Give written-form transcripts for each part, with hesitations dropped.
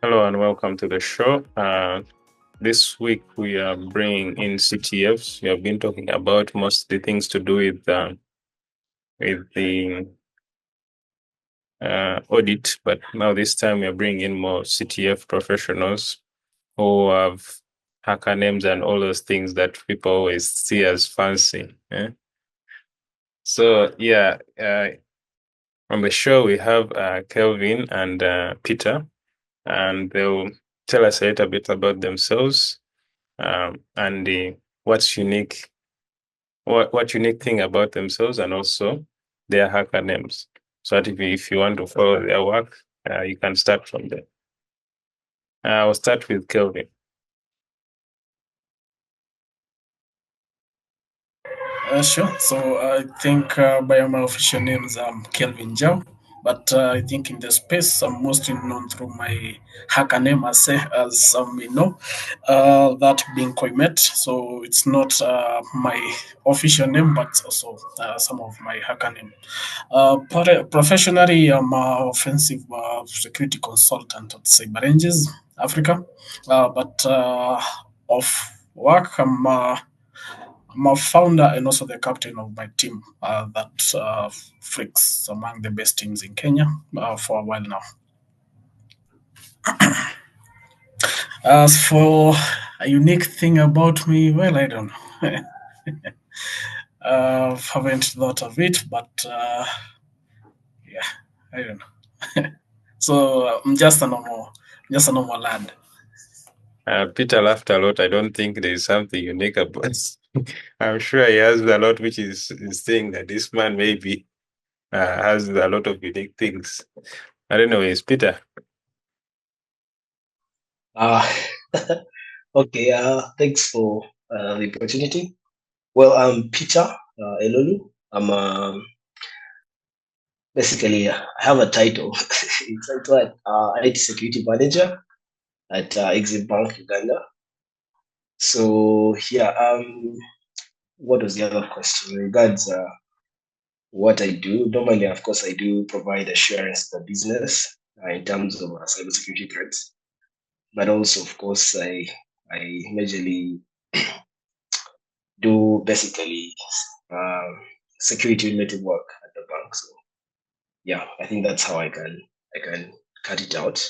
Hello and welcome to the show. This week we are bringing in CTFs. We have been talking about most of the things to do with the audit, but now this time we are bringing in more CTF professionals who have hacker names and all those things that people always see as fancy. So yeah, on the show we have Kelvin and Peter, and they'll tell us a little bit about themselves. And what's unique, what unique thing about themselves, and also their hacker names. So that if you want to follow their work, you can start from there. I'll start with Kelvin. Sure. So I think by my official names, I'm Kelvin Zhao. But I think in the space, I'm mostly known through my hacker name, as some may know, that being Koimet. So it's not my official name, but also some of my hacker name. Professionally, I'm an offensive security consultant at Cyber Ranges, Africa. But of work, I'm a founder and also the captain of my team that freaks among the best teams in Kenya for a while now. As for a unique thing about me, well, I don't know. Haven't thought of it, but yeah, I don't know. So I'm just a normal lad. Peter laughed a lot. I don't think there's something unique about. I'm sure he has a lot, which is saying that this man maybe has a lot of unique things. I don't know. It's Peter. Uh, okay, thanks for the opportunity. Well, I'm Peter Elolu. I'm basically, I have a title. It's titled IT Security Manager at Exim Bank, Uganda. So, yeah, what was the other question? Regards what I do, normally, of course, I do provide assurance to the business in terms of cybersecurity threats. But also, of course, I majorly do basically uh, security related work at the bank. So yeah, I think that's how I can cut it out.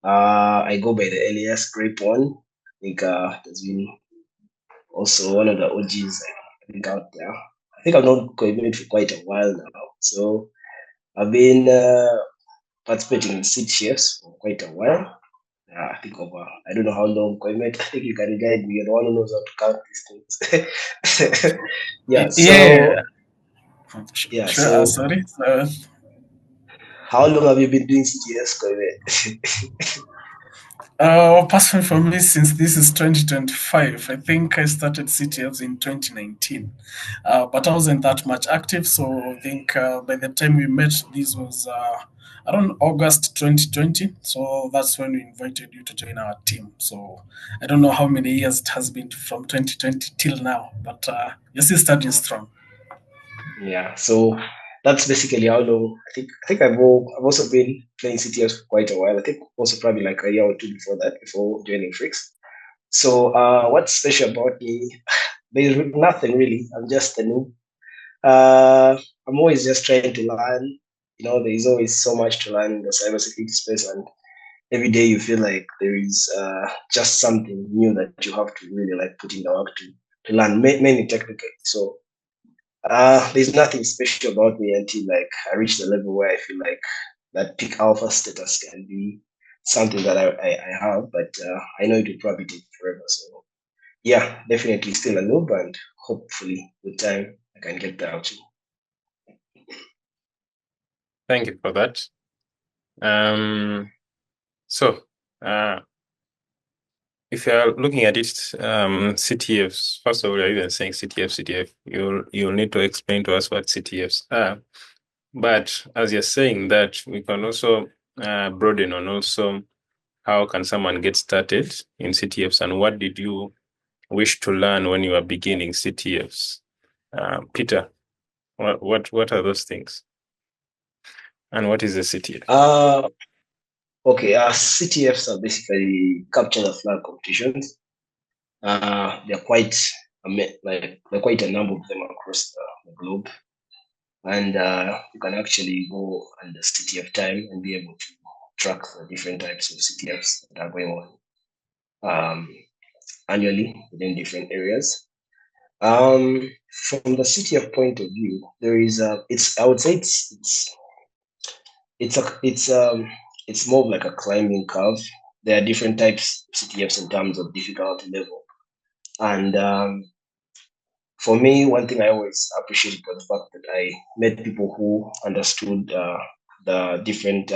I go by the alias Grape One. I think there's been also one of the OGs I think out there. I think I've known Koibet for quite a while now. So I've been participating in CTFs for quite a while. I think over, I don't know how long, Koimet. I think you can guide me. You're the one who knows how to count these things. yeah, Yeah, so, yeah, sure. so Sorry. how long have you been doing CTS, Koimet? Personally, for me, since this is 2025, I think I started CTFs in 2019, but I wasn't that much active. So I think by the time we met, this was around August 2020. So that's when we invited you to join our team. So I don't know how many years it has been from 2020 till now, but you're still starting strong. Yeah, so that's basically how long. I think I've also been playing CTS for quite a while. I think also probably like a year or two before that, before joining Freaks. So what's special about me? There's nothing really. I'm just a noob. I'm always just trying to learn. There's always so much to learn in the cybersecurity space, and every day you feel like there is just something new that you have to really like put in the work to learn, mainly technically. So there's nothing special about me until like I reach the level where I feel like that peak alpha status can be something that I have, but I know it will probably take forever. So yeah, definitely still a noob, and hopefully with time I can get there too. Thank you for that. So, if you're looking at it, CTFs, first of all, you're even saying CTF, you'll need to explain to us what CTFs are. But as you're saying that, we can also broaden on also how can someone get started in CTFs, and what did you wish to learn when you were beginning CTFs? Peter, what are those things? And what is a CTF? Okay, CTFs are basically capture the flag competitions. They're quite quite a number of them across the globe, and you can actually go on the CTF time and be able to track the different types of CTFs that are going on annually within different areas. From the CTF point of view, there is I would say it's more of like a climbing curve. There are different types of CTFs in terms of difficulty level. And for me, one thing I always appreciated was the fact that I met people who understood the different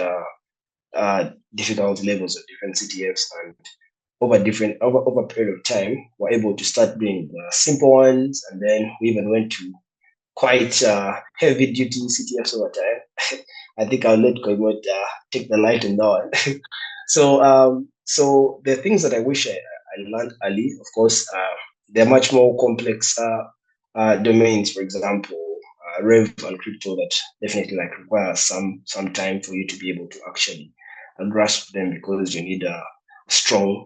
difficulty levels of different CTFs, and over a period of time, we're able to start doing the simple ones, and then we even went to quite heavy duty CTFs over time. I think I'll let Koimot take the light on that one. So the things that I wish I learned early, of course, they're much more complex domains. For example, Rev and crypto that definitely like require some time for you to be able to actually grasp them, because you need strong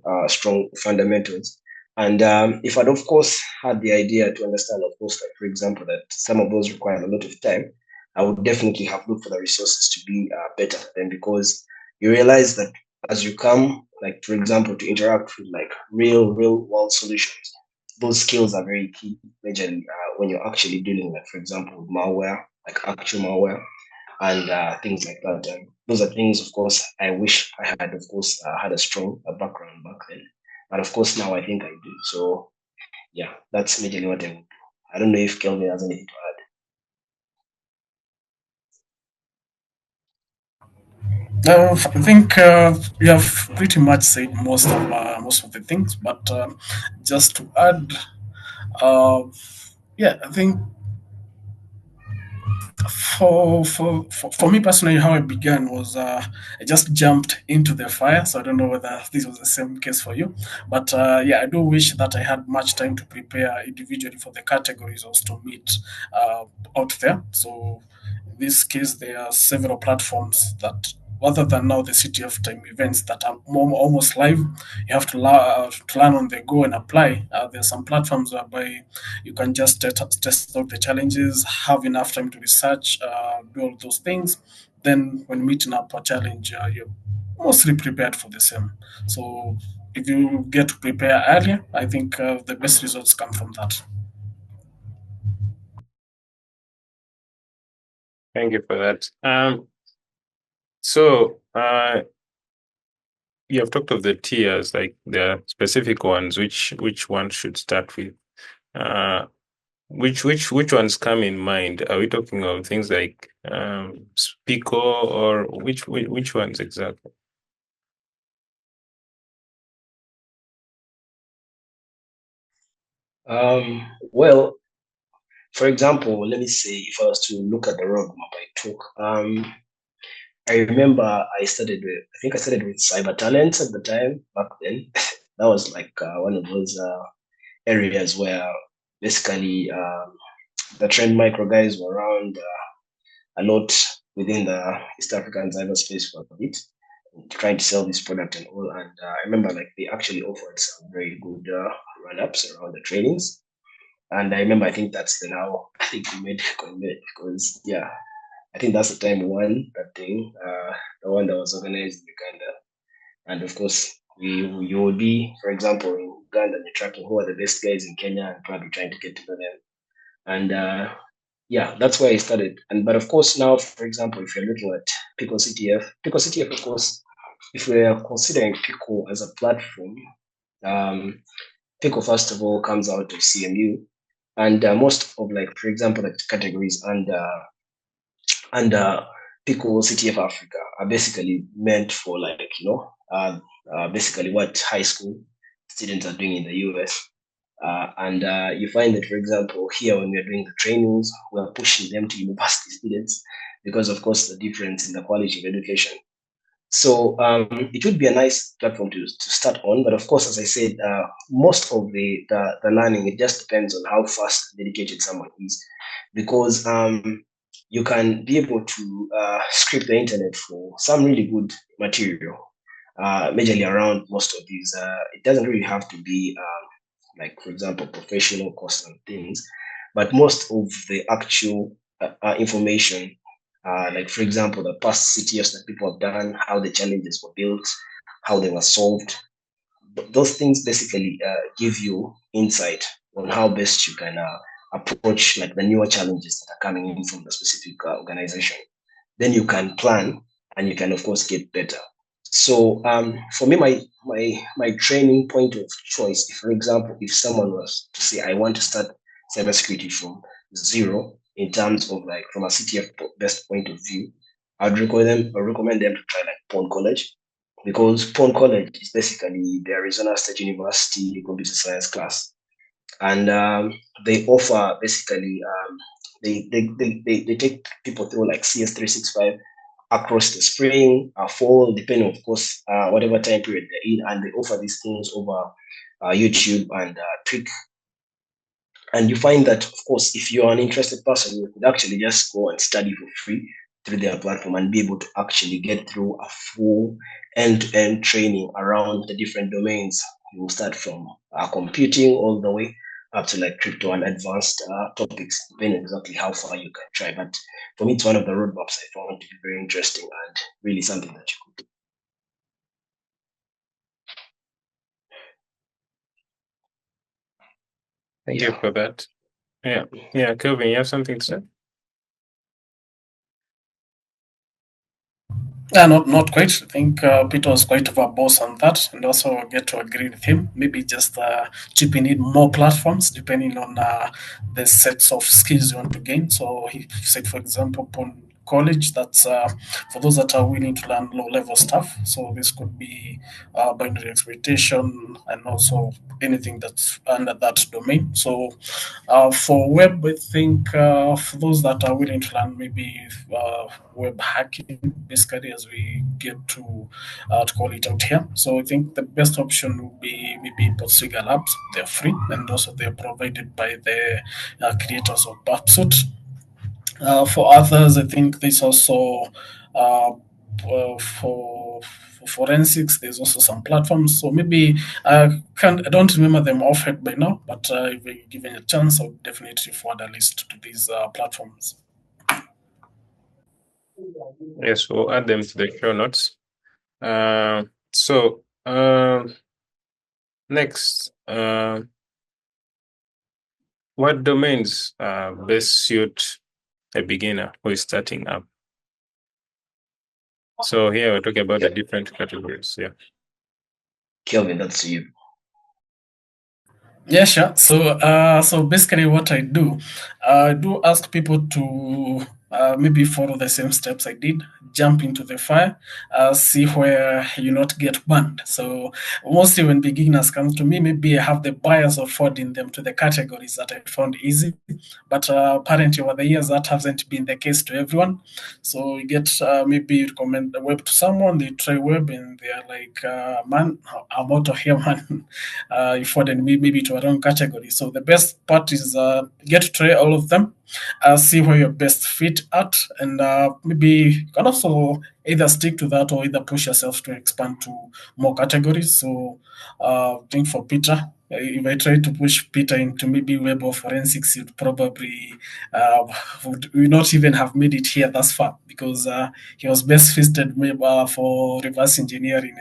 fundamentals. And if I'd of course had the idea to understand, of course, like for example, that some of those require a lot of time, I would definitely have looked for the resources to be better at them, because you realize that as you come, like for example, to interact with like real world solutions, those skills are very key, majorly when you're actually dealing, like for example, with malware, like actual malware, and things like that. And those are things, of course, I wish I had, of course, had a strong background back then. But of course, now I think I do. So yeah, that's majorly what I would do. I don't know if Kelvin has anything to add. I think you have pretty much said most of the things, but just to add, uh, yeah, I think for me personally, how I began was I just jumped into the fire. So I don't know whether this was the same case for you, but yeah, I do wish that I had much time to prepare individually for the categories I was to meet out there. So in this case, there are several platforms that, other than now the City of Time events that are almost live, you have to learn on the go and apply. There are some platforms whereby you can just test out the challenges, have enough time to research, do all those things. Then when meeting up a challenge, you're mostly prepared for the same. So if you get to prepare earlier, I think the best results come from that. Thank you for that. So you have talked of the tiers, like the specific ones. Which one should start with? Which ones come in mind? Are we talking of things like Pico, or which ones exactly? Well, for example, let me say, if I was to look at the roadmap I took, I remember I think I started with cyber talents at the time back then. That was like one of those areas where basically the trend micro guys were around a lot within the East African cyberspace for a bit, trying to sell this product and all. And I remember like they actually offered some very good run-ups around the trainings. And I remember, I think that's then how I think we made Coinbase, because yeah, I think that's the time we won that thing, the one that was organized in Uganda. And of course, you would be, for example, in Uganda, and you're tracking who are the best guys in Kenya and probably trying to get to know them. And yeah, that's where I started. And but of course, now, for example, if you're looking at Pico CTF, of course, if we're considering Pico as a platform, Pico first of all comes out of CMU, and most of, like for example, the categories under Pico CTF Africa are basically meant for, like, basically what high school students are doing in the US. And you find that, for example, here when we're doing the trainings, we're pushing them to university students because, of course, the difference in the quality of education. So it would be a nice platform to start on. But of course, as I said, most of the learning, it just depends on how fast and dedicated someone is. Because you can be able to scrape the internet for some really good material. majorly around most of these. It doesn't really have to be like, for example, professional course and things, but most of the actual information, like for example, the past CTFs that people have done, how the challenges were built, how they were solved. Those things basically give you insight on how best you can approach like the newer challenges that are coming in from the specific organization. Then you can plan and you can of course get better. So for me, my training point of choice, if, for example, if someone was to say, I want to start cybersecurity from zero in terms of like from a CTF best point of view, I'd recommend them to try like Pond College, because Pond College is basically the Arizona State University computer science class, and they offer basically they take people through like CS365 across the spring, fall, depending, of course, whatever time period they're in, and they offer these things over YouTube and Twitch. And you find that, of course, if you're an interested person, you could actually just go and study for free through their platform and be able to actually get through a full end-to-end training around the different domains. You will start from computing all the way up to like crypto and advanced topics, depending exactly how far you can try. But for me, it's one of the roadmaps I found to be very interesting and really something that you could do. Thank you for that. Yeah, Kelvin, you have something to say? Yeah, not quite. I think Peter was quite verbose on that, and also get to agree with him. Maybe just chipping in more platforms depending on the sets of skills you want to gain. So he said, for example, upon college, that's for those that are willing to learn low-level stuff. So this could be binary exploitation and also anything that's under that domain. So for web, I think for those that are willing to learn maybe web hacking, basically, as we get to call it out here. So I think the best option would be maybe Portswigger Labs. They're free and also they're provided by the creators of Burpsuite. For others, I think there's also for forensics. There's also some platforms. So maybe I don't remember them offhand by now, but if we're given a chance, I'll definitely forward a list to these platforms. Yes, we'll add them to the show notes. Next, what domains best suit a beginner who is starting up? So here we're talking about the different categories. Yeah, Kelvin, that's you. Yeah, sure. So basically, what I do ask people to maybe follow the same steps I did. Jump into the fire, see where you not get burned. So mostly when beginners come to me, maybe I have the bias of forwarding them to the categories that I found easy. But apparently, over the years, that hasn't been the case to everyone. So you get maybe you recommend the web to someone, they try web, and they are like, "Man, I'm out of here, man." You forwarded me maybe to a wrong category. So the best part is get to try all of them, see where you're best fit at, and maybe you can also either stick to that or either push yourself to expand to more categories. So I think for Peter, if I try to push Peter into maybe web or forensics, you'd probably would not even have made it here thus far, because he was best fitted for reverse engineering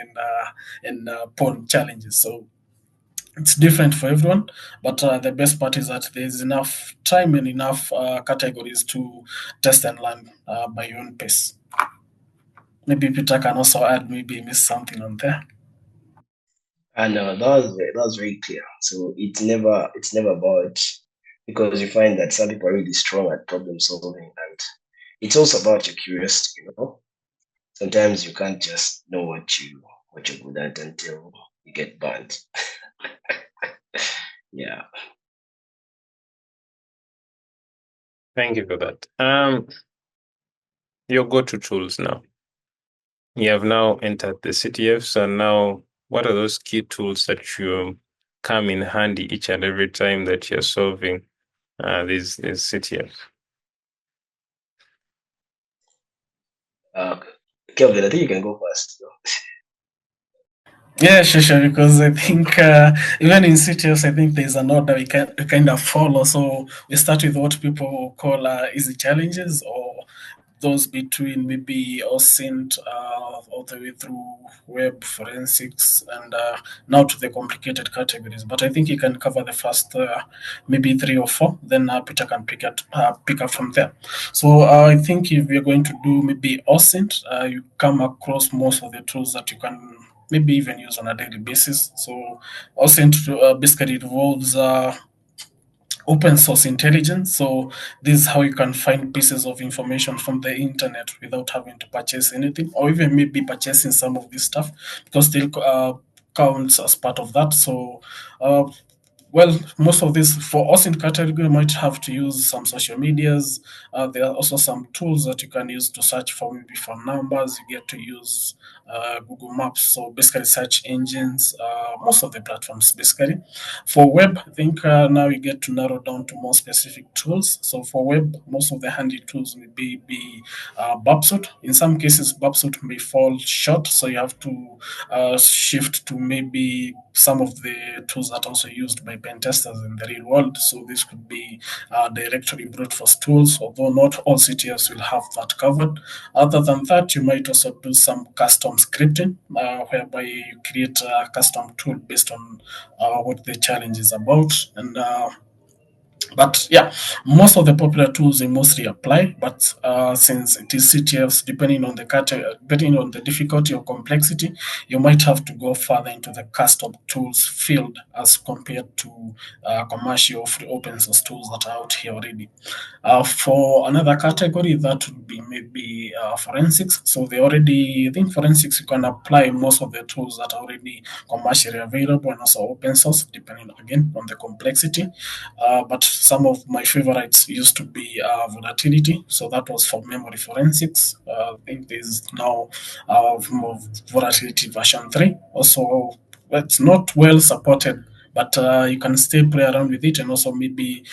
and porn challenges. So it's different for everyone, but the best part is that there's enough time and enough categories to test and learn by your own pace. Maybe Peter can also add, maybe miss something on there. And that was very clear. So it's never about, because you find that some people are really strong at problem solving, and it's also about your curiosity. Sometimes you can't just know what you're good at until you get burnt. Yeah. thank you for that. Your go-to tools now. You have now entered the CTFs, and now what are those key tools that you come in handy each and every time that you're solving these CTFs? Kelvin, I think you can go first. Yeah, sure, because I think even in CTFs, I think there's an order we kind of follow. So we start with what people call easy challenges, or those between maybe OSINT all the way through web forensics, and now to the complicated categories. But I think you can cover the first maybe 3 or 4, then Peter can pick up from there. So I think if you're going to do maybe OSINT, you come across most of the tools that you can maybe even use on a daily basis. So OSINT basically involves open source intelligence. So this is how you can find pieces of information from the internet without having to purchase anything, or even maybe purchasing some of this stuff, because still counts as part of that. So uh, well, most of this for us in category, you might have to use some social medias. There are also some tools that you can use to search for maybe for numbers. You get to use Google Maps, so basically search engines, most of the platforms basically. For web, I think now you get to narrow down to more specific tools. So for web, most of the handy tools will be Burpsuite. In some cases, Burpsuite may fall short, so you have to shift to maybe some of the tools that are also used by pen testers in the real world. So this could be directory brute force tools, although not all CTFs will have that covered. Other than that, you might also do some custom scripting, whereby you create a custom tool based on what the challenge is about. And but yeah, most of the popular tools they mostly apply. But since it is CTFs, depending on the difficulty or complexity, you might have to go further into the custom tools field as compared to commercial free open source tools that are out here already. For another category, that would be maybe forensics. So I think forensics, you can apply most of the tools that are already commercially available and also open source, depending again on the complexity. But some of my favorites used to be Volatility. So that was for memory forensics. I think there's now Volatility version 3. Also, it's not well supported, but you can still play around with it and also maybe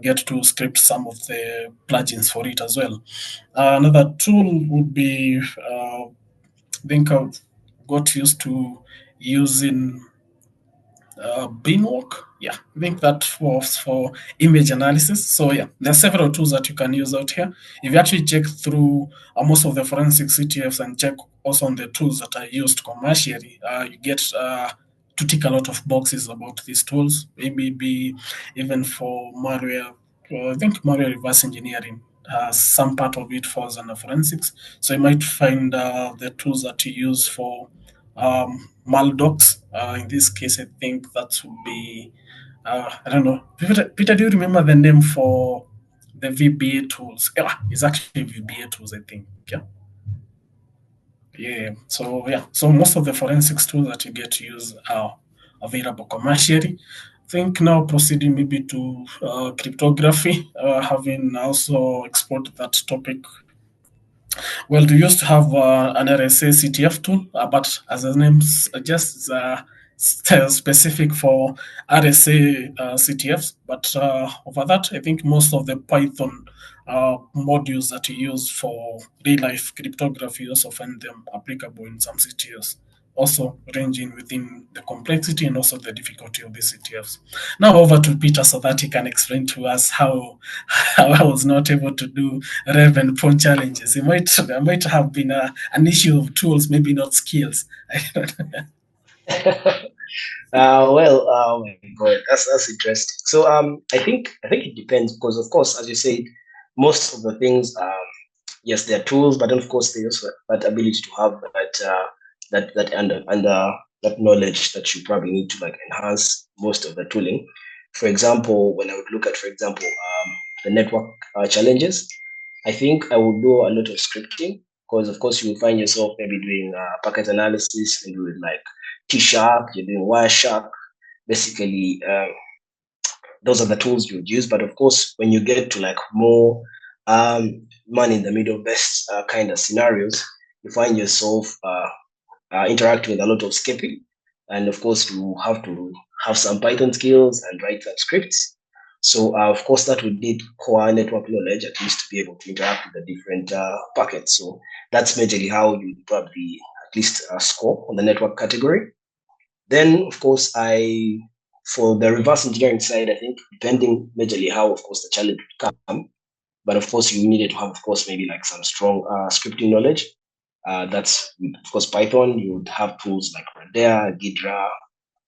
get to script some of the plugins for it as well. Another tool would be, I think I've got used to using Binwalk. Yeah, I think that was for image analysis. So yeah, there are several tools that you can use out here. If you actually check through most of the forensic CTFs and check also on the tools that are used commercially, you get to tick a lot of boxes about these tools. Maybe even for malware, I think malware reverse engineering. Some part of it falls under forensics. So you might find the tools that you use for Maldocs. In this case, I think that would be, I don't know. Peter, do you remember the name for the VBA tools? Yeah, it's actually VBA tools, I think. Yeah. Yeah. So, yeah. So, most of the forensics tools that you get to use are available commercially. I think now proceeding maybe to cryptography, having also explored that topic. Well, we used to have an RSA CTF tool, but as the name suggests, specific for RSA CTFs. But over that, I think most of the Python modules that you use for real life cryptography also find them applicable in some CTFs, also ranging within the complexity and also the difficulty of the CTFs. Now over to Peter so that he can explain to us how I was not able to do rev and prone challenges. It might have been an issue of tools, maybe not skills. Well, oh my God, that's interesting. So I think it depends because of course, as you said, most of the things yes, they're tools, but then of course they also have that ability to have that under that knowledge that you probably need to like enhance most of the tooling. For example, when I would look at, for example, the network challenges, I think I would do a lot of scripting because, of course, you will find yourself maybe doing packet analysis and doing like Tshark, you're doing Wireshark. Basically, those are the tools you would use. But of course, when you get to like more man in the middle best kind of scenarios, you find yourself interacting with a lot of Scapy. And of course, you have to have some Python skills and write some scripts. So, of course, that would need core network knowledge at least to be able to interact with the different packets. So, that's majorly how you probably at least score on the network category. Then, of course, for the reverse engineering side, I think depending majorly how, of course, the challenge would come, but of course, you needed to have, of course, maybe like some strong scripting knowledge. That's, of course, Python. You would have tools like Radea, Ghidra,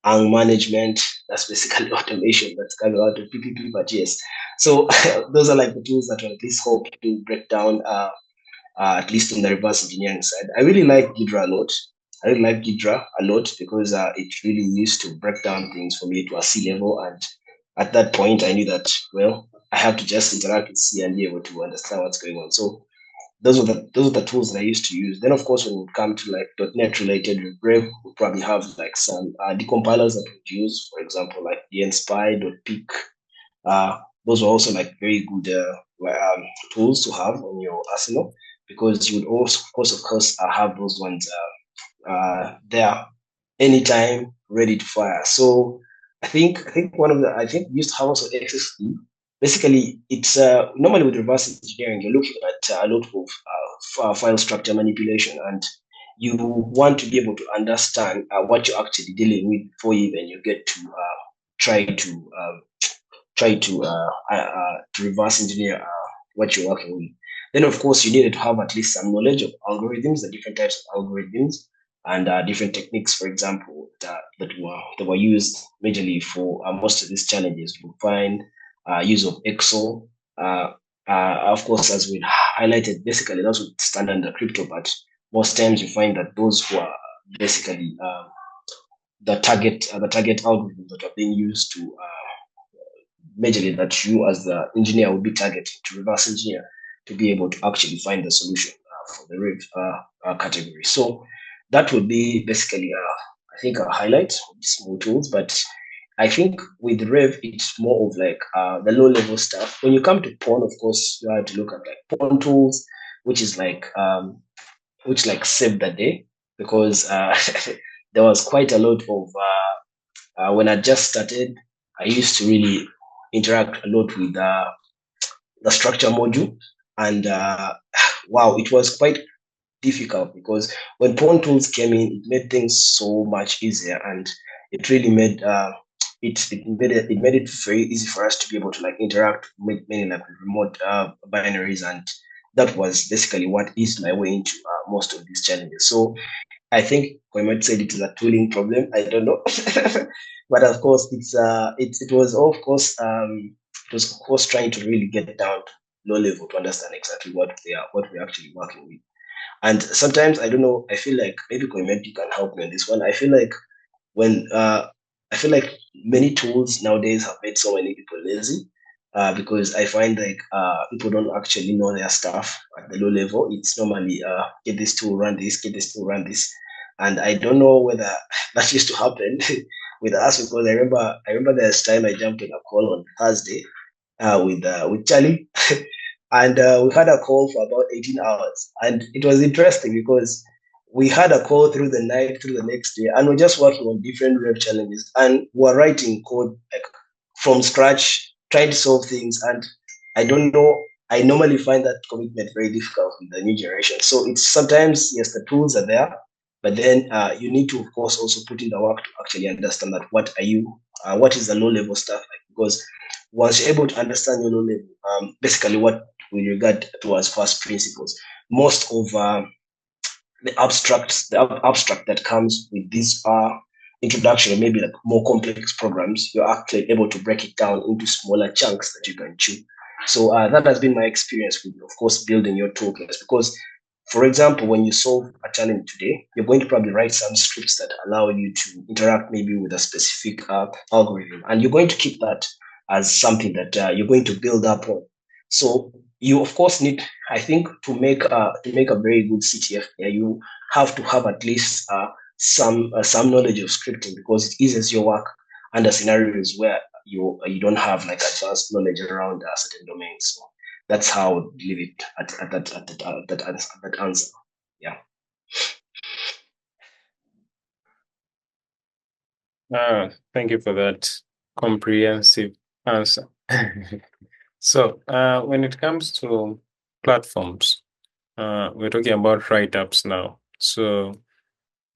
Ang management. That's basically automation that's coming out of PPP, but yes. So those are like the tools that will at least help to break down, at least in the reverse engineering side. I really like Ghidra a lot. I really like Ghidra a lot because it really used to break down things for me to a C level. And at that point, I knew that, well, I have to just interact with C and be able to understand what's going on. So those are the tools that I used to use. Then, of course, when we come to like .NET related with Brave, we probably have like some decompilers that we use, for example, like Dnspy, .pic. Those are also like very good tools to have on your arsenal, because you would also, of course, have those ones there anytime ready to fire. So I think I think we used to have also XSD. Basically, it's normally with reverse engineering, you're looking at a lot of file structure manipulation, and you want to be able to understand what you're actually dealing with before even you get to try to reverse engineer what you're working with. Then, of course, you needed to have at least some knowledge of algorithms, the different types of algorithms, and different techniques, for example, that were used majorly for most of these challenges. You find use of Excel. Of course, as we highlighted, basically that's what stand under crypto, but most times you find that those who are basically the target algorithms that are being used to majorly that you as the engineer will be targeting to reverse engineer to be able to actually find the solution for the Rev category. So that would be basically, I think, a highlight of these small tools. But I think with Rev, it's more of like the low level stuff. When you come to Pawn, of course, you have to look at like Pawn tools, which is like saved the day, because there was quite a lot of when I just started, I used to really interact a lot with the structure module, and wow, it was quite difficult, because when Pawn tools came in, it made things so much easier, and it really made it made it very easy for us to be able to like interact with many like remote binaries, and that was basically what eased my way into most of these challenges. So I think we might say it is a tooling problem. I don't know, but of course, it was of course trying to really get down to low level to understand exactly what we're actually working with. And sometimes I don't know. I feel like maybe Koimeti can help me on this one. I feel like when I feel like many tools nowadays have made so many people lazy. Because I find like people don't actually know their stuff at the low level. It's normally get this tool, run this, get this tool, run this, and I don't know whether that used to happen with us, because I remember there's time I jumped in a call on Thursday with Charlie, and we had a call for about 18 hours, and it was interesting because we had a call through the night, through the next day, and we're just working on different rev challenges, and we're writing code like from scratch, trying to solve things. And I don't know, I normally find that commitment very difficult with the new generation. So it's sometimes, yes, the tools are there, but then you need to, of course, also put in the work to actually understand that what is the low level stuff like, because once you're able to understand your low level, basically what we regard to as first principles, most of the abstract that comes with this introduction, maybe like more complex programs, you're actually able to break it down into smaller chunks that you can chew. So that has been my experience with, of course, building your toolkits, because for example, when you solve a challenge today, you're going to probably write some scripts that allow you to interact maybe with a specific algorithm, and you're going to keep that as something that you're going to build up on. So you, of course, need, I think, to make a very good CTF, you have to have at least some knowledge of scripting, because it eases your work under scenarios where you don't have like advanced knowledge around certain domains. So that's how I would leave it at that answer. Yeah. Thank you for that comprehensive answer. So when it comes to platforms, we're talking about write-ups now. So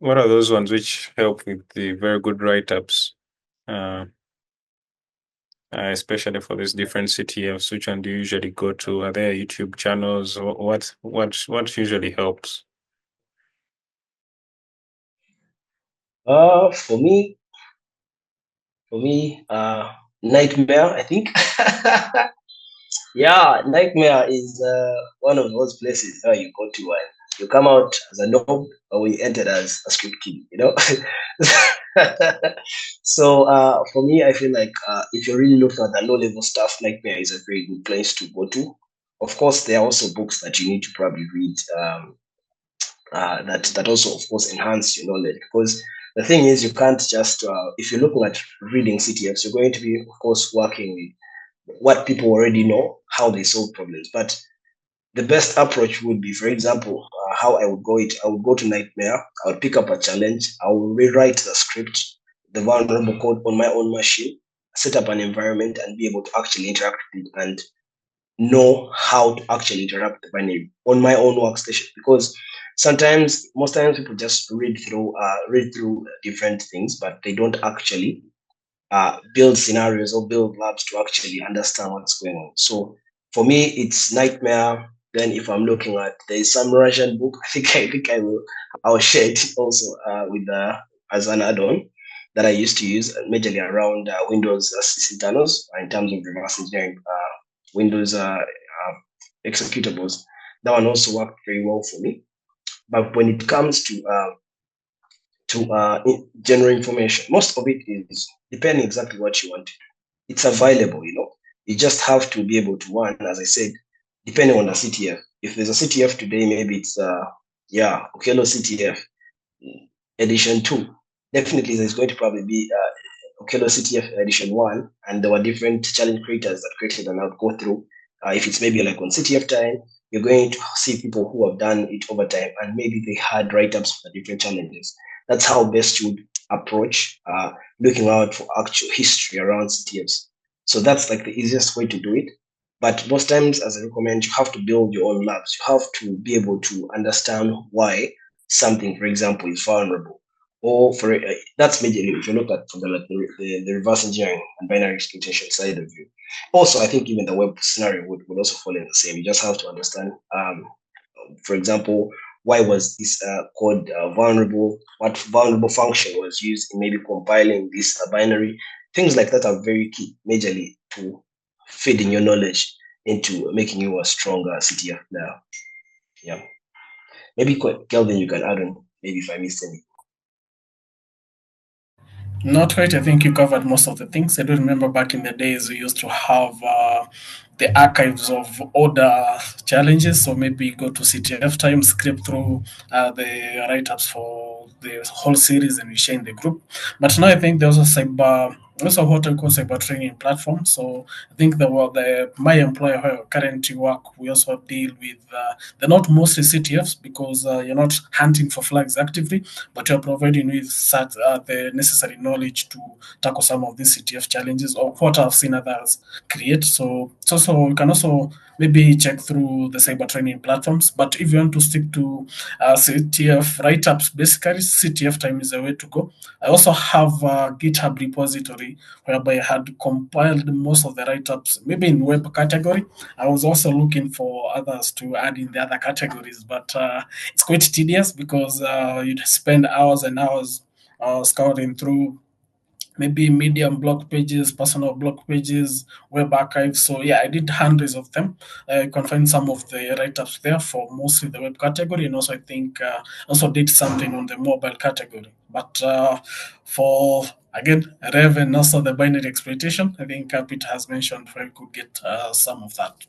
What are those ones which help with the very good write-ups, especially for these different CTFs? Which one do you usually go to? Are there YouTube channels, or what usually helps? For me, Nightmare, I think. Yeah, Nightmare is one of those places where you go to and you come out as a noob, or you entered as a script kid, you know? So for me, I feel like if you're really looking at the low level stuff, Nightmare is a very good place to go to. Of course, there are also books that you need to probably read that also, of course, enhance your knowledge. Because the thing is, you can't just, if you're looking at reading CTFs, you're going to be, of course, working with what people already know, how they solve problems. But the best approach would be, for example, how I would go to Nightmare, I would pick up a challenge, I will rewrite the script, the vulnerable code on my own machine, set up an environment, and be able to actually interact with it and know how to actually interact with the binary on my own workstation. Because most times people just read through different things, but they don't actually build scenarios or build labs to actually understand what's going on. So for me, it's Nightmare. Then if I'm looking at, there's some Russian book. I'll share it also with as an add-on that I used to use majorly around Windows internals in terms of reverse engineering Windows executables. That one also worked very well for me. But when it comes to general information, most of it is depending exactly what you want to do. It's available, you know. You just have to be able to, one, as I said, depending on the CTF. If there's a CTF today, maybe it's Okello CTF edition 2. Definitely there's going to probably be Okello CTF edition 1, and there were different challenge creators that created, and I'll go through. If it's maybe like on CTF time, you're going to see people who have done it over time, and maybe they had write-ups for the different challenges. That's how best you would approach looking out for actual history around CTFs. So that's like the easiest way to do it. But most times, as I recommend, you have to build your own labs. You have to be able to understand why something, for example, is vulnerable. Or for that's majorly if you look at from the reverse engineering and binary exploitation side of view. Also, I think even the web scenario would also fall in the same. You just have to understand, for example, why was this code vulnerable? What vulnerable function was used in maybe compiling this binary? Things like that are very key, majorly to feeding your knowledge into making you a stronger CTF player. Yeah. Maybe Kelvin, you can add on. Maybe if I missed any. Not quite. I think you covered most of the things. I do remember back in the days we used to have the archives of older challenges. So maybe you go to CTF time, script through the write-ups for the whole series, and we share in the group. But now I think there's also what I call cyber training platform. So I think my employer where I currently work, we also deal with they're not mostly CTFs because you're not hunting for flags actively, but you're providing with the necessary knowledge to tackle some of these CTF challenges or what I've seen others create. So it's also you can also maybe check through the cyber training platforms. But if you want to stick to CTF write-ups, basically CTF time is the way to go. I also have a GitHub repository whereby I had compiled most of the write-ups, maybe in web category. I was also looking for others to add in the other categories, but it's quite tedious because you'd spend hours and hours scouting through maybe medium blog pages, personal blog pages, web archives. So yeah, I did hundreds of them. You can find some of the write-ups there for mostly the web category, and also I think also did something on the mobile category. But for again Rev and also the binary exploitation, I think Peter has mentioned where you could get some of that.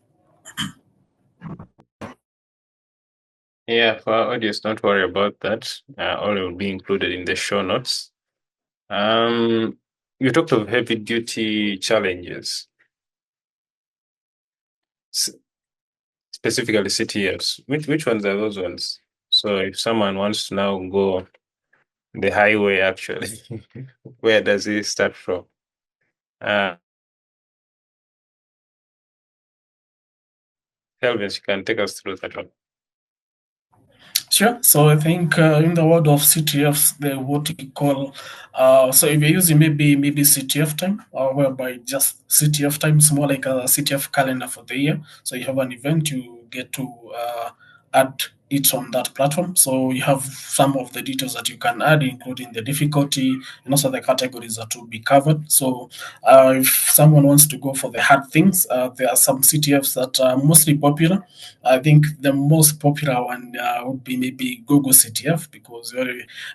Yeah, for our audience, don't worry about that. All will be included in the show notes. You talked of heavy duty challenges, specifically CTFs. Which ones are those ones? So if someone wants to now go the highway, actually, where does he start from? Kelvin, you can take us through that one. Sure. So I think in the world of CTFs, the what you call so if you're using maybe CTF time, whereby just CTF time is more like a CTF calendar for the year. So you have an event, you get to add it on that platform. So you have some of the details that you can add, including the difficulty and also the categories that will be covered. So if someone wants to go for the hard things, there are some CTFs that are mostly popular. I think the most popular one would be maybe Google CTF because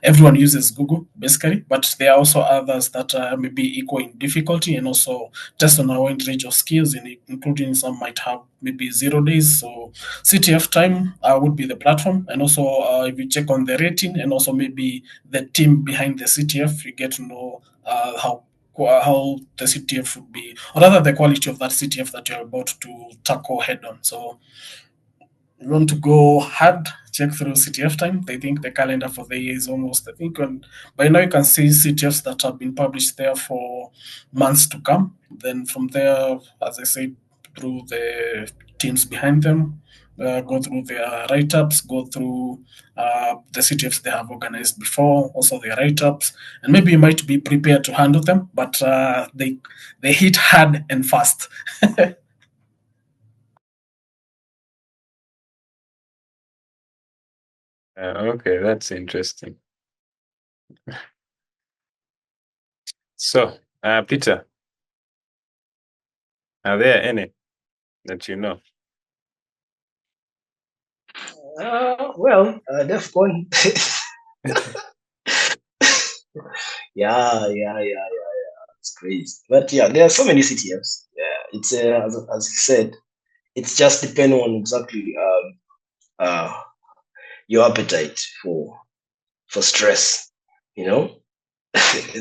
everyone uses Google basically, but there are also others that are maybe equal in difficulty and also test on a wide range of skills, including some might have maybe 0 days. So CTF time would be the platform, and also if you check on the rating and also maybe the team behind the CTF, you get to know how the CTF would be, or rather the quality of that CTF that you're about to tackle head on. So you want to go hard, check through CTF time. I think the calendar for the year is almost, I think, by now you can see CTFs that have been published there for months to come. Then from there, as I said, through the teams behind them, go through their write ups, go through the CTFs they have organized before, also their write ups, and maybe you might be prepared to handle them, but they hit hard and fast. Okay, that's interesting. So, Peter, are there any that you know? Well, DEFCON. Yeah. It's crazy. But yeah, there are so many CTFs. Yeah, it's as you said, it's just depending on exactly your appetite for stress, you know,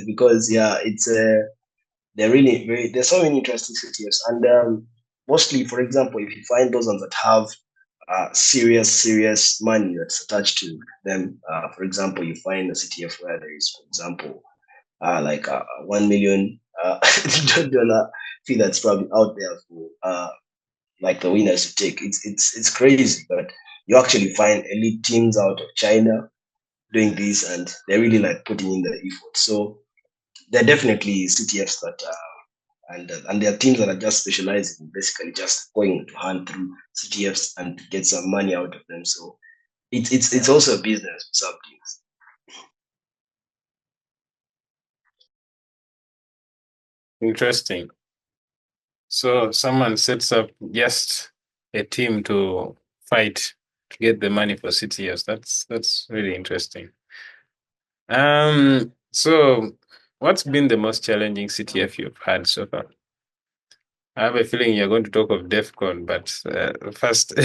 because yeah, it's they're really very. There's so many interesting CTFs, and mostly, for example, if you find those ones that have serious money that's attached to them. For example, you find a CTF where there is, for example, like a $1 million dollar fee that's probably out there for like the winners to take. It's crazy, but you actually find elite teams out of China doing this, and they're really like putting in the effort. So there are definitely CTFs that and there are teams that are just specialized in basically just going to hunt through CTFs and to get some money out of them. So it's also a business for some teams. Interesting. So someone sets up just a team to fight to get the money for CTFs. That's really interesting. So what's been the most challenging CTF you've had so far? I have a feeling you're going to talk of DEFCON, but first,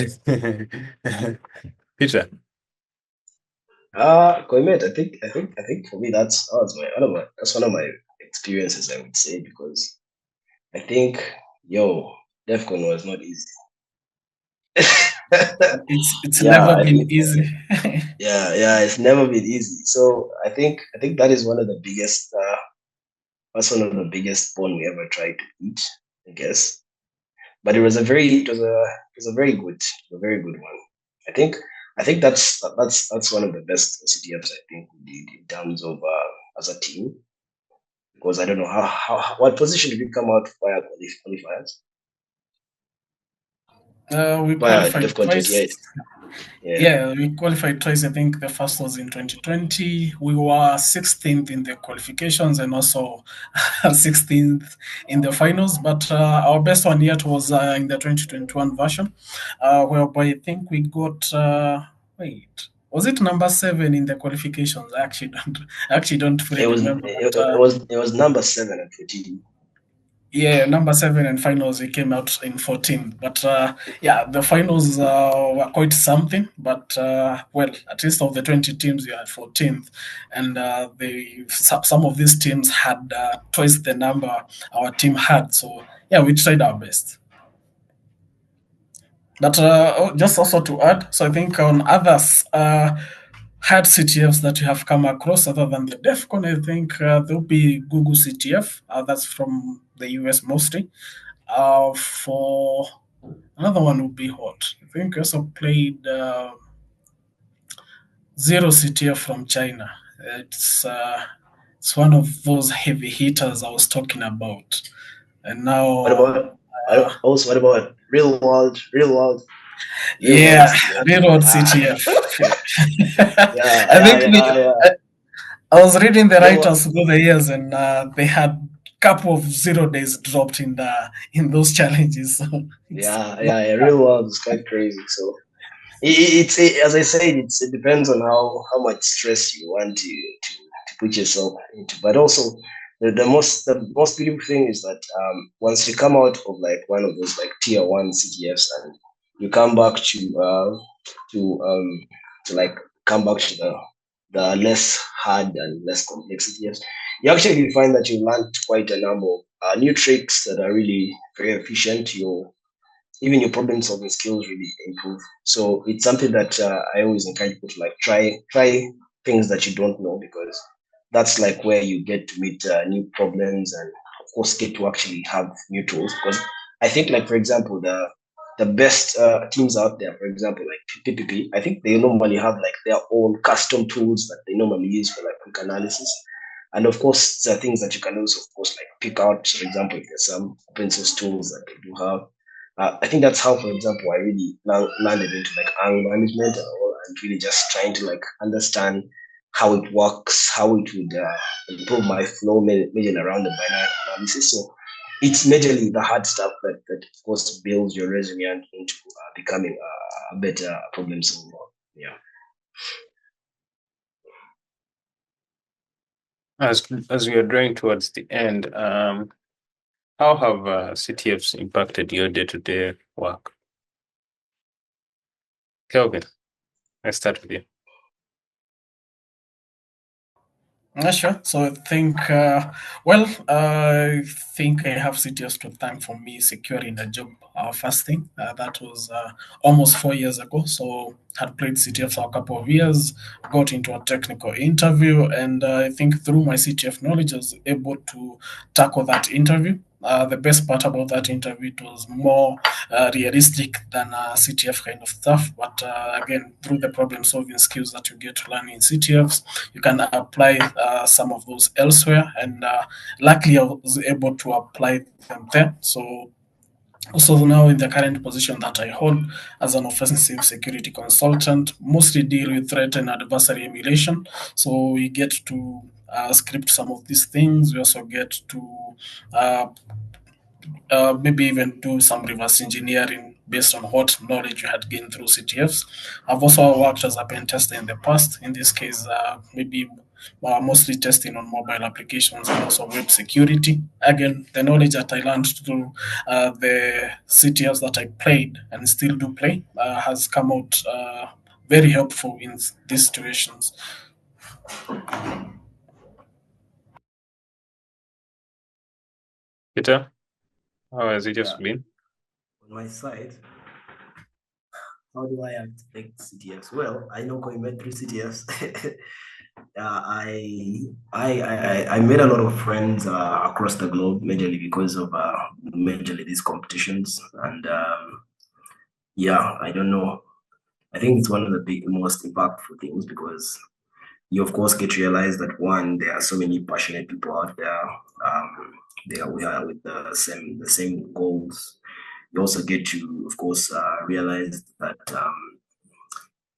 Peter. Koimet, I think for me that's one of my experiences, I would say, because I think DEFCON was not easy. It's never been easy. yeah, it's never been easy. So I think that is one of the biggest that's one of the biggest bone we ever tried to eat, I guess. But it was a very good one. I think that's one of the best CTFs I think we did in terms of as a team. Because I don't know what position did we come out via qualifiers? We qualified twice. Yeah, we qualified twice. I think the first was in 2020. We were 16th in the qualifications and also 16th in the finals. But our best one yet was in the 2021 version, whereby I think we got was it number 7 in the qualifications? I actually don't fully remember. It was number 7 at 14. Yeah, number 7 and finals, we came out in 14th. But yeah, the finals were quite something. But well, at least of the 20 teams, we had 14th. And some of these teams had twice the number our team had. So yeah, we tried our best. But just also to add, so I think on others, hard CTFs that you have come across other than the DEFCON, I think there'll be Google CTF. That's from the US mostly. For another one would be hot. I think we also played Zero CTF from China. It's one of those heavy hitters I was talking about. And What now, about also? What about real world? yeah, CTF? real Ah, CTF. yeah, I yeah, think yeah, yeah. I was reading the Real world. writers through the years, and they had couple of 0 days dropped in those challenges. So it's Yeah. Real world is quite crazy. So as I said, it depends on how much stress you want to put yourself into. But also, the most beautiful thing is that once you come out of like one of those like tier one CTFs and you come back to to like come back to the less hard and less complex CTFs, you actually find that you learned quite a number of new tricks that are really very efficient. Even your problem solving skills really improve. So it's something that I always encourage people to like try things that you don't know, because that's like where you get to meet new problems and of course get to actually have new tools. Because I think like for example the best teams out there, for example like PPP, I think they normally have like their own custom tools that they normally use for like quick analysis. And of course, there are things that you can also, of course, like pick out. For example, if there's some open source tools that they do have, I think that's how, for example, I really landed into like anger management and all, and really just trying to like understand how it works, how it would improve my flow, majorly around the binary analysis. So it's majorly the hard stuff that of course builds your resume and into becoming a better problem solver. Yeah. As we are drawing towards the end, how have CTFs impacted your day-to-day work? Kelvin, let's start with you. Sure. So I think, I think I have CTS to thank for me securing a job first thing. That was almost 4 years ago. So had played CTF for a couple of years, got into a technical interview, and I think through my CTF knowledge, I was able to tackle that interview. The best part about that interview, it was more realistic than CTF kind of stuff. But again, through the problem solving skills that you get to learn in CTFs, you can apply some of those elsewhere. And luckily, I was able to apply them there. So also now in the current position that I hold as an offensive security consultant, mostly deal with threat and adversary emulation. So we get to script some of these things. We also get to uh, maybe even do some reverse engineering based on what knowledge you had gained through CTFs. I've also worked as a pen tester in the past. In this case, maybe mostly testing on mobile applications and also web security. Again, the knowledge that I learned through the CTFs that I played and still do play has come out very helpful in these situations. Peter, how has it just been? On my side, how do I affect CTFs? Well, I know going back through CTFs. I made a lot of friends across the globe, majorly because of majorly these competitions, and I don't know. I think it's one of the most impactful things, because you of course get to realize that one, there are so many passionate people out there. We are with the same goals. You also get to, of course, realize that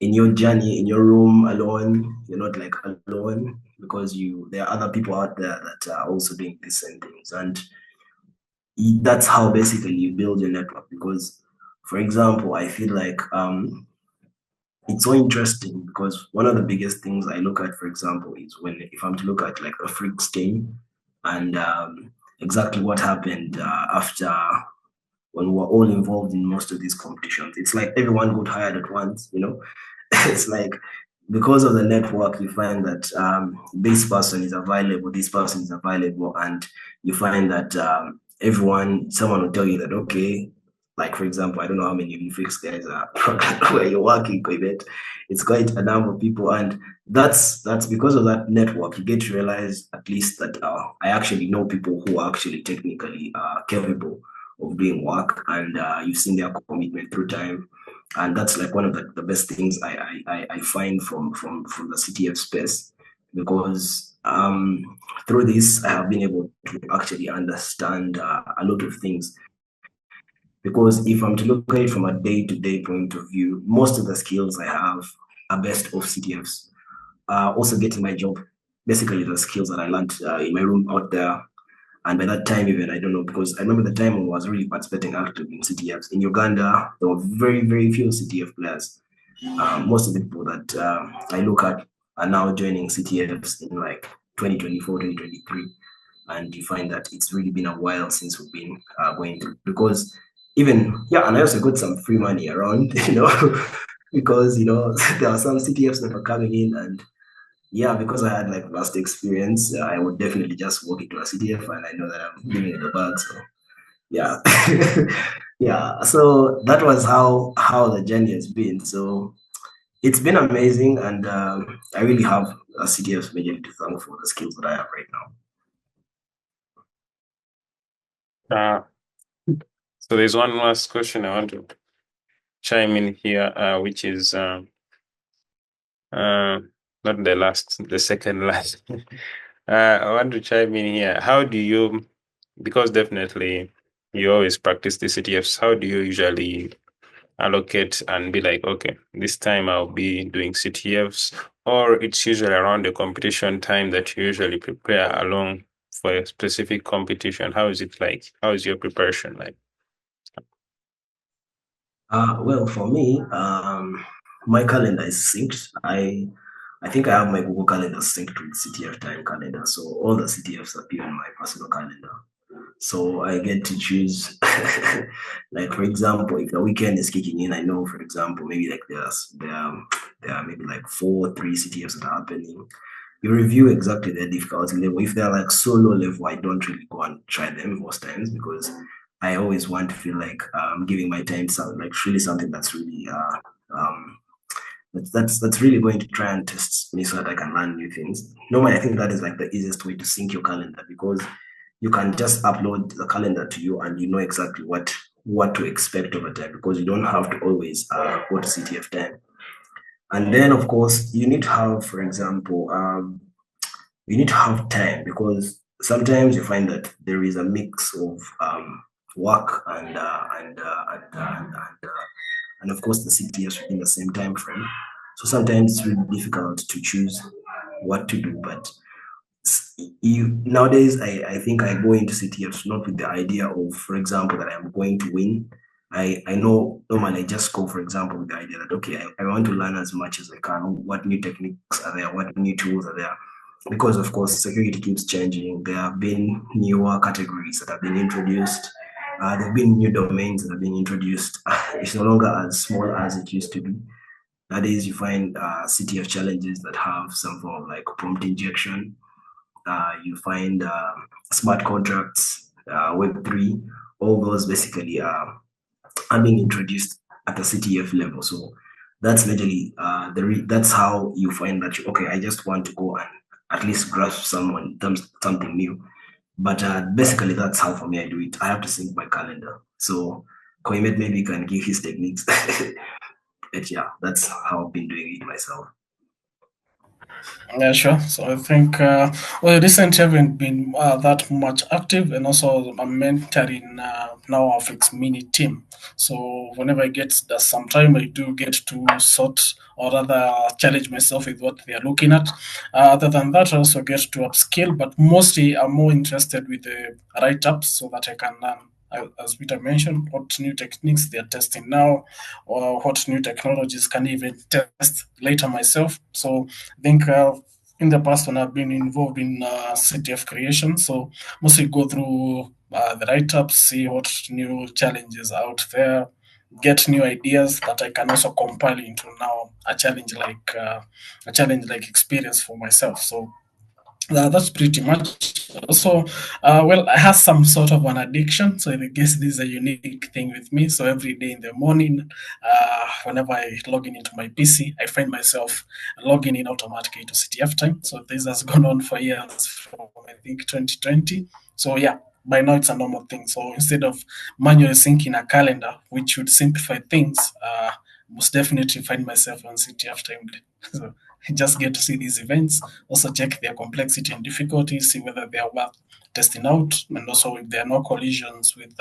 in your journey, in your room alone, you're not like alone, because there are other people out there that are also doing the same things, and that's how basically you build your network. Because, for example, I feel like it's so interesting, because one of the biggest things I look at, for example, is if I'm to look at like a freaks game, and exactly what happened after, when we were all involved in most of these competitions. It's like everyone got hired at once, It's like, because of the network, you find that this person is available, and you find that someone will tell you that, okay, like for example, I don't know how many of you fix guys are where you're working, but it's quite a number of people, and that's because of that network. You get to realize at least that I actually know people who are actually technically capable of doing work, and you've seen their commitment through time. And that's like one of the best things I I find from the CTF space, because through this I have been able to actually understand a lot of things. Because if I'm to look at it from a day-to-day point of view, most of the skills I have are based off CTFs. Also getting my job, basically the skills that I learned in my room out there. And by that time, even, I don't know, because I remember the time I was really participating active in CTFs. In Uganda, there were very, very few CTF players. Most of the people that I look at are now joining CTFs in like 2024, 2023. And you find that it's really been a while since we've been going through. Because even, yeah, and I also got some free money around, because, there are some CTFs that were coming in, and yeah, because I had like vast experience, I would definitely just walk into a CTF and I know that I'm living in the bag. So yeah, yeah. So that was how the journey has been. So it's been amazing, and I really have a CTF majorly to thank for the skills that I have right now. So there's one last question I want to chime in here, which is not the last, the second last. I want to chime in here. How do you, because definitely you always practice the CTFs, how do you usually allocate and be like, okay, this time I'll be doing CTFs, or it's usually around the competition time that you usually prepare along for a specific competition? How is it like? How is your preparation like? Well, for me, my calendar is synced. I think I have my Google Calendar synced with CTF time calendar, so all the CTFs appear in my personal calendar. So I get to choose, like for example, if the weekend is kicking in, I know, for example, maybe like there are maybe like 3 CTFs that are happening. You review exactly their difficulty level. If they're like so low level, I don't really go and try them most times, because I always want to feel like giving my time to like really something that's really that's really going to try and test me so that I can learn new things. Normally, I think that is like the easiest way to sync your calendar, because you can just upload the calendar to you and you know exactly what to expect over time, because you don't have to always go to CTF time. And then, of course, you need to have, for example, you need to have time, because sometimes you find that there is a mix of work and of course the CTFs within the same time frame. So sometimes it's really difficult to choose what to do. But nowadays, I think I go into CTFs not with the idea of, for example, that I'm going to win. I know normally I just go, for example, with the idea that, okay, I want to learn as much as I can. What new techniques are there? What new tools are there? Because, of course, security keeps changing. There have been newer categories that have been introduced. There have been new domains that have been introduced. It's no longer as small as it used to be. Nowadays, you find CTF challenges that have some form of like prompt injection. You find smart contracts, Web3, all those basically are being introduced at the CTF level. So that's majorly that's how you find that okay, I just want to go and at least grasp something new. But basically, that's how for me I do it. I have to sync my calendar. So Koimet maybe can give his techniques. But yeah, that's how I've been doing it myself. Yeah, sure. So I think recently haven't been that much active, and also I'm mentoring now of its mini team. So whenever I get some time, I do get to sort or rather challenge myself with what they are looking at. Other than that, I also get to upskill, but mostly I'm more interested with the write-ups so that I can learn. As Peter mentioned, what new techniques they are testing now, or what new technologies can even test later myself. So I think in the past when I've been involved in CTF creation, so mostly go through the write-ups, see what new challenges out there, get new ideas that I can also compile into now a challenge like experience for myself. So that's pretty much. So, well, I have some sort of an addiction. So I guess this is a unique thing with me. So every day in the morning, whenever I log in into my PC, I find myself logging in automatically to CTF time. So this has gone on for years, from I think 2020. So yeah, by now it's a normal thing. So instead of manually syncing a calendar, which would simplify things, most definitely find myself on CTF timely. So I just get to see these events, also check their complexity and difficulty, see whether they are worth testing out, and also if there are no collisions with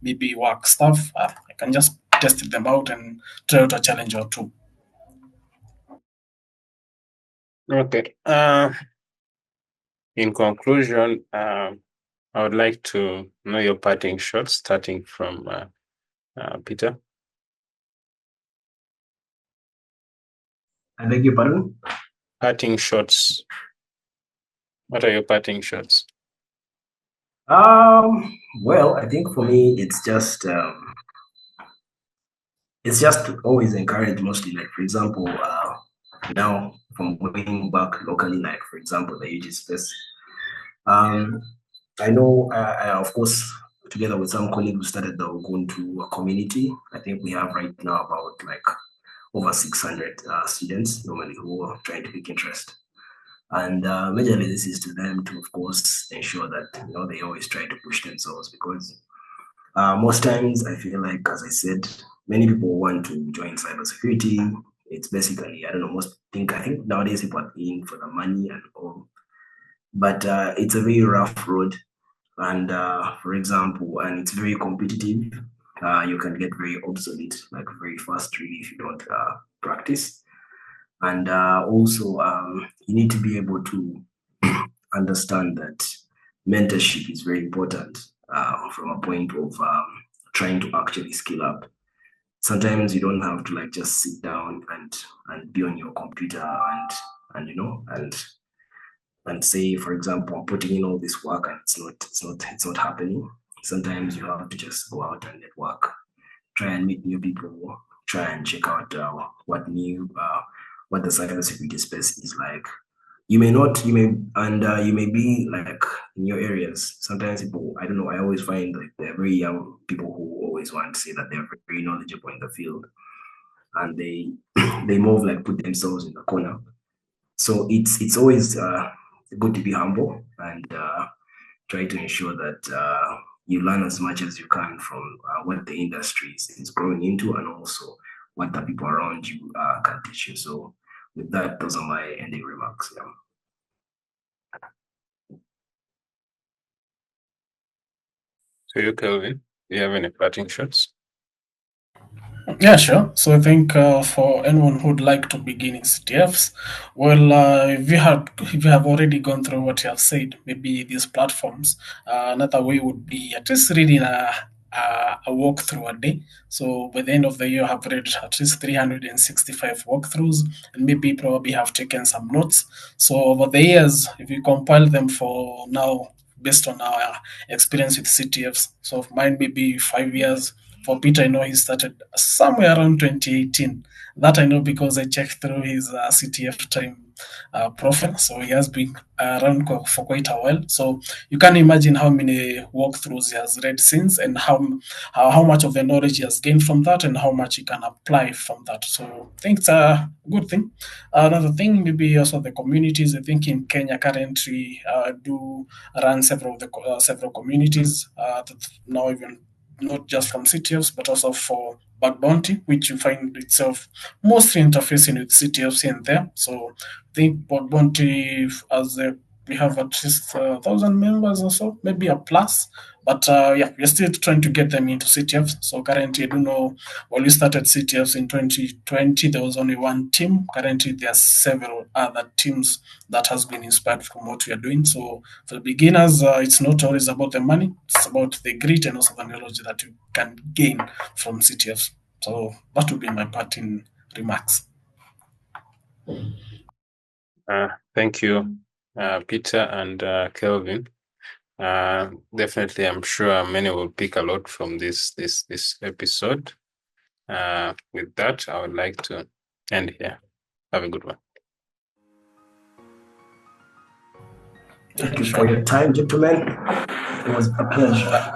maybe work stuff, I can just test them out and try out a challenge or two. Okay. In conclusion, I would like to know your parting shots, starting from Peter. I beg your pardon? Parting shots. What are your parting shots? Well, I think for me, it's just always encourage mostly, like, for example, now from going back locally, like, for example, the UG space. I know, of course, together with some colleagues, we started the Ubuntu community. I think we have right now about like over 600 students normally who are trying to pick interest. And majorly this is to them to, of course, ensure that, you know, they always try to push themselves, because most times I feel like, as I said, many people want to join cybersecurity. It's basically, I don't know, I think nowadays people are in for the money and all, but it's a very rough road. And for example, and it's very competitive. You can get very obsolete, like very fast, really, if you don't practice. And also, you need to be able to understand that mentorship is very important from a point of trying to actually skill up. Sometimes you don't have to like just sit down and be on your computer and you know and say, for example, I'm putting in all this work and it's not happening. Sometimes you have to just go out and network, try and meet new people, try and check out what the cybersecurity space is like. You may be like in your areas. Sometimes people, I don't know, I always find like they're very young people who always want to say that they're very knowledgeable in the field, and they more like put themselves in the corner. So it's always good to be humble and try to ensure that you learn as much as you can from what the industry is growing into, and also what the people around you can teach you. So with that, those are my ending remarks. Yeah. To you, Kelvin, do you have any parting shots? Yeah, sure. So I think for anyone who'd like to begin in CTFs, well, if you have already gone through what you have said, maybe these platforms, another way would be at least reading a walkthrough a day. So by the end of the year, I have read at least 365 walkthroughs, and maybe probably have taken some notes. So over the years, if you compile them for now, based on our experience with CTFs, so mine may be 5 years. For Peter, I know he started somewhere around 2018. That I know because I checked through his CTF time profile. So he has been around for quite a while. So you can imagine how many walkthroughs he has read since, and how much of the knowledge he has gained from that, and how much he can apply from that. So I think it's a good thing. Another thing, maybe also the communities. I think in Kenya currently do run several communities that now even not just from CTFs, but also for bug bounty, which you find itself mostly interfacing with CTFs in there. So I think bug bounty, we have at least 1,000 members or so, maybe a plus. But yeah, we're still trying to get them into CTFs. So currently, I do know when we started CTFs in 2020, there was only one team. Currently, there are several other teams that has been inspired from what we are doing. So for the beginners, it's not always about the money. It's about the grit and also the knowledge that you can gain from CTFs. So that would be my parting remarks. Thank you, Peter and Kelvin. Definitely, I'm sure many will pick a lot from this episode. With that, I would like to end here. Have a good one. Thank you for your time, gentlemen. It was a pleasure.